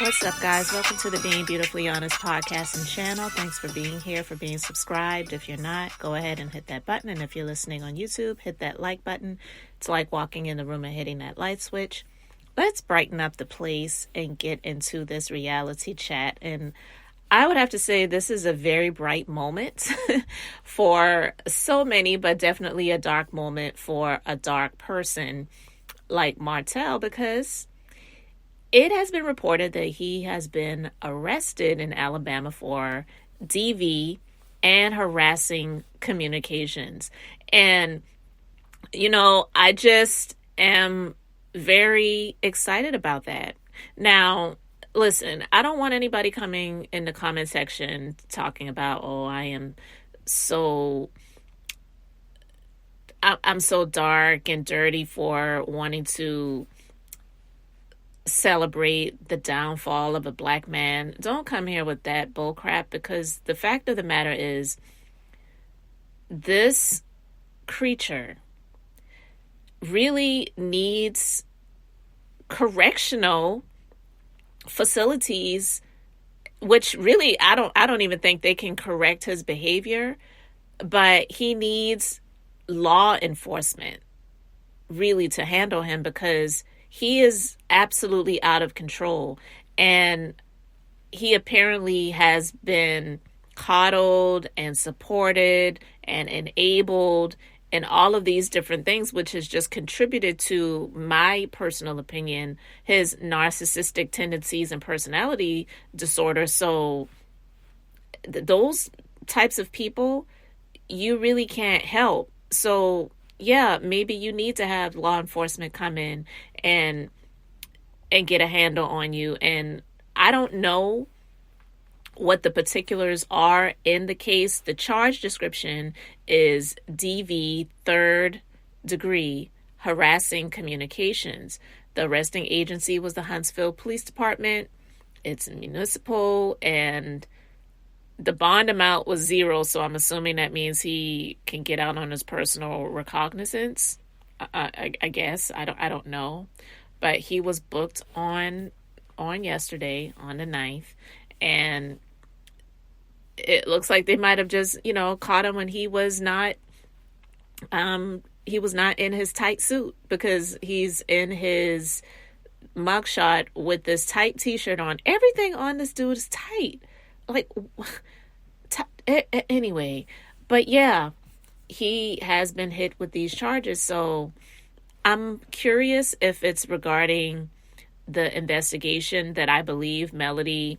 What's up, guys? Welcome to the Being Beautifully Honest podcast and channel. Thanks for being here, for being subscribed. If you're not, go ahead and hit that button. And if you're listening on YouTube, hit that like button. It's like walking in the room and hitting that light switch. Let's brighten up the place and get into this reality chat. And I would have to say this is a very bright moment for so many, but definitely a dark moment for a dark person like Martell, because it has been reported that he has been arrested in Alabama for DV and harassing communications. And, you know, I just am very excited about that. Now, listen, I don't want anybody coming in the comment section talking about, oh, I'm so dark and dirty for wanting to celebrate the downfall of a black man. Don't come here with that bullcrap, because the fact of the matter is this creature really needs correctional facilities, which really I don't even think they can correct his behavior, but he needs law enforcement really to handle him, because he is absolutely out of control. And he apparently has been coddled and supported and enabled and all of these different things, which has just contributed to, my personal opinion, his narcissistic tendencies and personality disorder. So those types of people, you really can't help. So yeah, maybe you need to have law enforcement come in and get a handle on you. And I don't know what the particulars are in the case. The charge description is DV, third degree, harassing communications. The arresting agency was the Huntsville Police Department. It's municipal, and the bond amount was 0, so I'm assuming that means he can get out on his personal recognizance. I guess I don't know, but he was booked on yesterday, on the 9th, and it looks like they might have just caught him when he was not in his tight suit, because he's in his mugshot with this tight t-shirt on. Everything on this dude is tight. Like, anyway, but yeah, he has been hit with these charges. So I'm curious if it's regarding the investigation that I believe Melody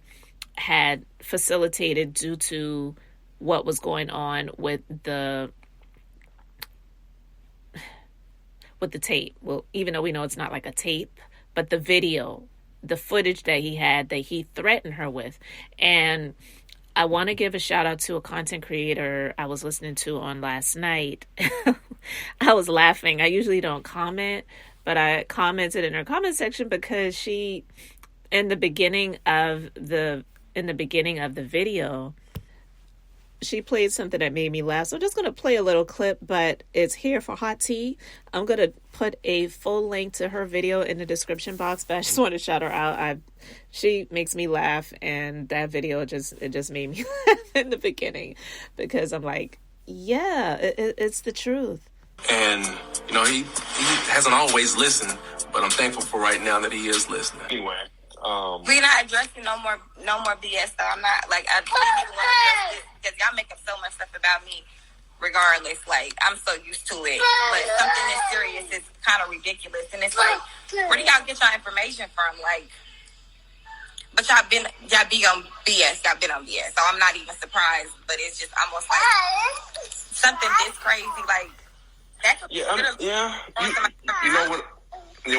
had facilitated due to what was going on with the tape. Well, even though we know it's not like a tape, but the video, the footage that he had, that he threatened her with. And I want to give a shout out to a content creator I was listening to on last night. I was laughing. I usually don't comment, but I commented in her comment section because she, in the beginning of the video, she played something that made me laugh. So I'm just going to play a little clip, but it's here for hot tea. I'm going to put a full link to her video in the description box, but I just want to shout her out. She makes me laugh, and that video just made me laugh in the beginning, because I'm like, yeah, it's the truth. And, he hasn't always listened, but I'm thankful for right now that he is listening. Anyway. We're not addressing no more BS, though. I'm not, I don't even want to address this, because y'all making so much stuff about me regardless. I'm so used to it. But something that's serious is kind of ridiculous. And it's like, where do y'all get y'all information from? But y'all be on BS. Y'all been on BS. So I'm not even surprised, but it's just almost like something this crazy. That's what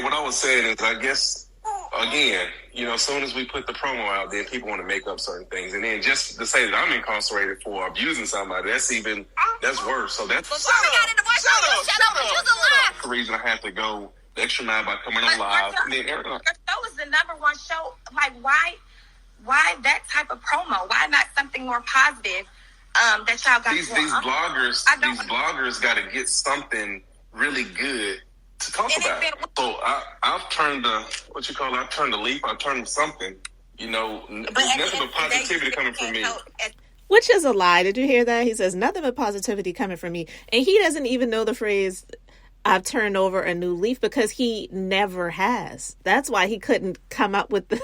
what I was saying is, I guess, again, as soon as we put the promo out, then people want to make up certain things. And then just to say that I'm incarcerated for abusing somebody, that's worse. So that's... Shut up. The reason I have to go the extra mile by coming on live. Your show is the number one show. Why that type of promo? Why not something more positive that y'all got? These bloggers got to get something really good to talk about. So I've turned I've turned a leaf. I've turned something You know, But nothing but positivity coming from me. Which is a lie. Did you hear that? He says, nothing but positivity coming from me. And he doesn't even know the phrase, I've turned over a new leaf, because he never has. That's why he couldn't come up with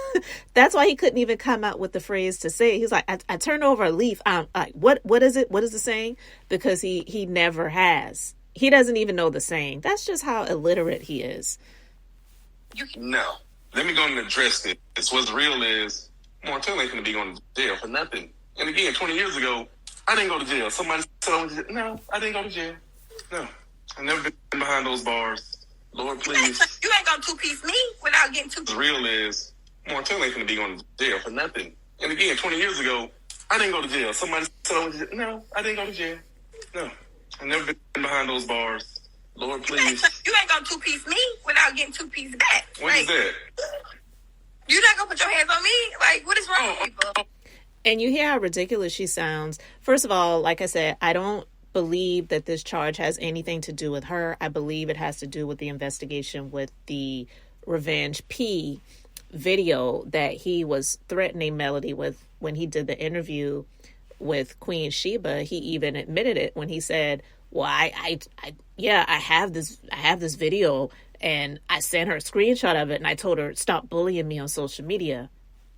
that's why he couldn't even come up with the phrase to say. He's like, I turned over a leaf. I'm like, what is it? What is the saying? Because he never has. He doesn't even know the saying. That's just how illiterate he is. No. Let me go and address this. What's real is Martell ain't going to be going to jail for nothing. And again, 20 years ago, I didn't go to jail. Somebody said I went to jail. No, I didn't go to jail. No. I've never been behind those bars. Lord, please. You ain't going to two-piece me without getting two-piece. What's real is Martell ain't going to be going to jail for nothing. And again, 20 years ago, I didn't go to jail. Somebody said I went to jail. No, I didn't go to jail. No. I've never been behind those bars. Lord, please. You ain't going to two-piece me without getting two-piece back. What is that? You're not going to put your hands on me? Like, what is wrong with people? And you hear how ridiculous she sounds. First of all, like I said, I don't believe that this charge has anything to do with her. I believe it has to do with the investigation with the Revenge P video that he was threatening Melody with when he did the interview with Queen Sheba. He even admitted it when he said, well, I have this video, and I sent her a screenshot of it, and I told her, stop bullying me on social media,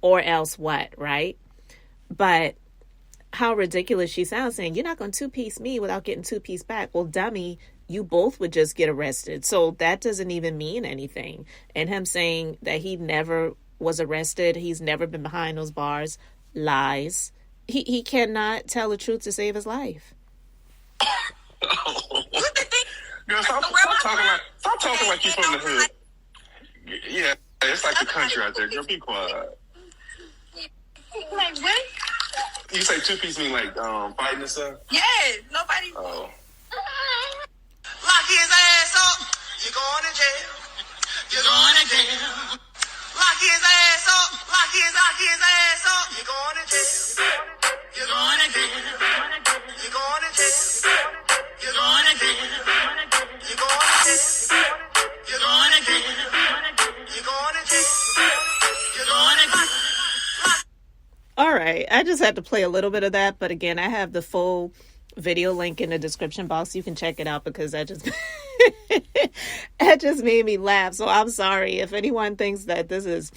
or else what, right? But how ridiculous she sounds, saying, you're not going to two-piece me without getting two-piece back. Well, dummy, you both would just get arrested. So that doesn't even mean anything. And him saying that he never was arrested, he's never been behind those bars, lies. He cannot tell the truth to save his life. Girl, stop talking like you from the hood. Yeah, it's like the country out there. Girl, be quiet. Like, what? You say two-piece mean like fighting and stuff? Yes, nobody. Oh. Lock his ass up, you're going to jail. You're going to jail. Lock his ass up, lock his ass up, you're going to jail. You're going to jail. You're going to jail. You're going to jail. You're going to jail. You're going to jail. You're going to jail. You're going to jail. All right, I just had to play a little bit of that, but again, I have the full video link in the description box. You can check it out, because that just that just made me laugh. So I'm sorry if anyone thinks that this is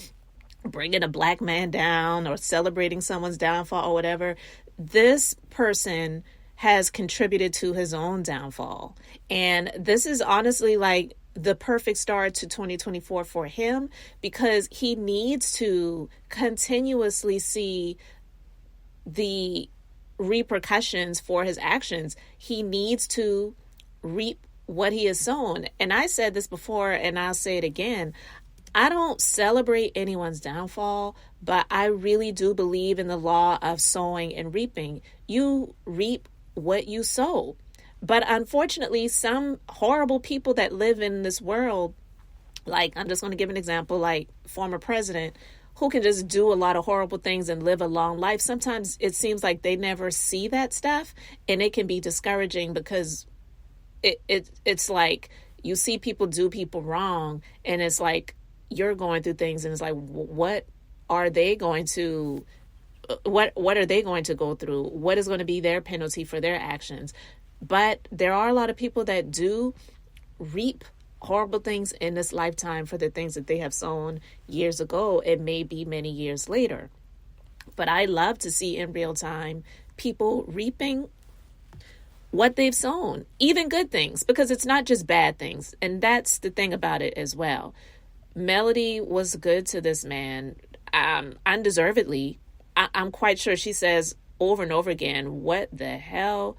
bringing a black man down or celebrating someone's downfall or whatever. This person has contributed to his own downfall, and this is honestly like the perfect start to 2024 for him, because he needs to continuously see the repercussions for his actions. He needs to reap what he has sown. And I said this before, and I'll say it again. I don't celebrate anyone's downfall, but I really do believe in the law of sowing and reaping. You reap what you sow. But unfortunately, some horrible people that live in this world, like, I'm just going to give an example, like former president, who can just do a lot of horrible things and live a long life. Sometimes it seems like they never see that stuff, and it can be discouraging, because it's like you see people do people wrong, and it's like you're going through things, and it's like, what are they going to go through? What is going to be their penalty for their actions? But there are a lot of people that do reap horrible things in this lifetime for the things that they have sown years ago. It may be many years later. But I love to see in real time people reaping what they've sown, even good things, because it's not just bad things. And that's the thing about it as well. Melody was good to this man, undeservedly. I'm quite sure she says over and over again, what the hell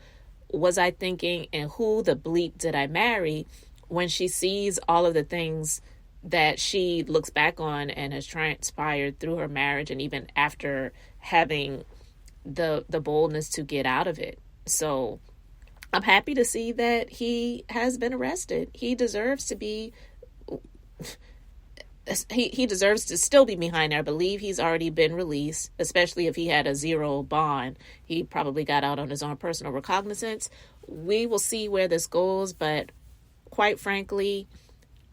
was I thinking, and who the bleep did I marry, when she sees all of the things that she looks back on and has transpired through her marriage, and even after having the boldness to get out of it. So I'm happy to see that he has been arrested. He deserves to be he deserves to still be behind there. I believe he's already been released, especially if he had a zero bond. He probably got out on his own personal recognizance. We will see where this goes, but quite frankly,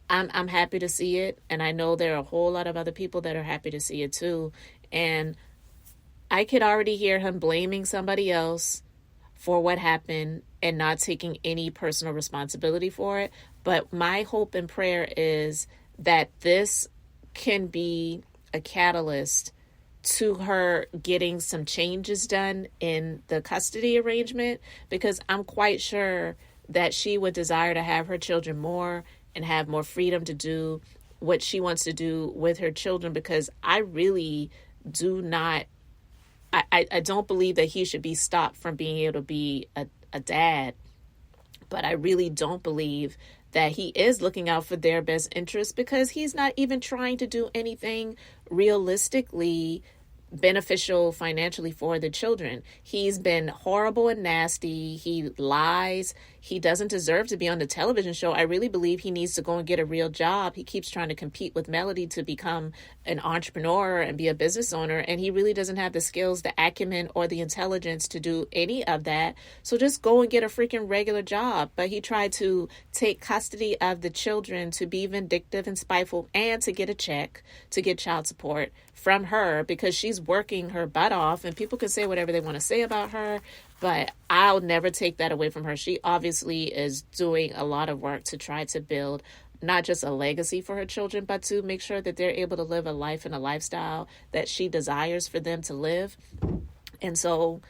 I'm happy to see it, and I know there are a whole lot of other people that are happy to see it too. And I could already hear him blaming somebody else for what happened and not taking any personal responsibility for it. But my hope and prayer is that this can be a catalyst to her getting some changes done in the custody arrangement, because I'm quite sure that she would desire to have her children more and have more freedom to do what she wants to do with her children, because I really do not, I don't believe that he should be stopped from being able to be a dad, but I really don't believe that he is looking out for their best interest, because he's not even trying to do anything realistically beneficial financially for the children. He's been horrible and nasty. He lies. He doesn't deserve to be on the television show. I really believe he needs to go and get a real job. He keeps trying to compete with Melody to become an entrepreneur and be a business owner, and he really doesn't have the skills, the acumen, or the intelligence to do any of that. So just go and get a freaking regular job. But he tried to take custody of the children to be vindictive and spiteful, and to get a check to get child support from her, because she's working her butt off. And people can say whatever they want to say about her, but I'll never take that away from her. She obviously is doing a lot of work to try to build not just a legacy for her children, but to make sure that they're able to live a life and a lifestyle that she desires for them to live. And so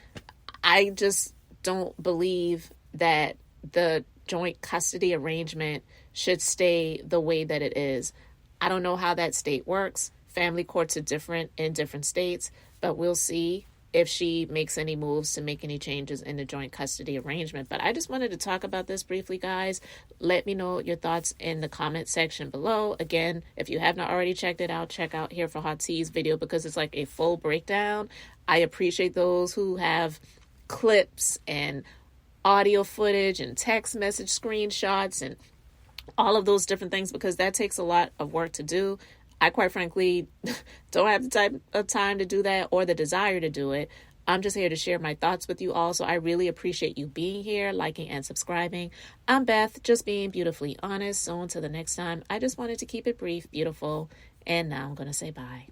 I just don't believe that the joint custody arrangement should stay the way that it is. I don't know how that state works. Family courts are different in different states, but we'll see if she makes any moves to make any changes in the joint custody arrangement. But I just wanted to talk about this briefly, guys. Let me know your thoughts in the comment section below. Again, if you have not already checked it out, check out Here for Hot Tea's video, because it's like a full breakdown. I appreciate those who have clips and audio footage and text message screenshots and all of those different things, because that takes a lot of work to do. I quite frankly don't have the type of time to do that or the desire to do it. I'm just here to share my thoughts with you all. So I really appreciate you being here, liking and subscribing. I'm Beth, just being beautifully honest. So until the next time, I just wanted to keep it brief, beautiful. And now I'm going to say bye.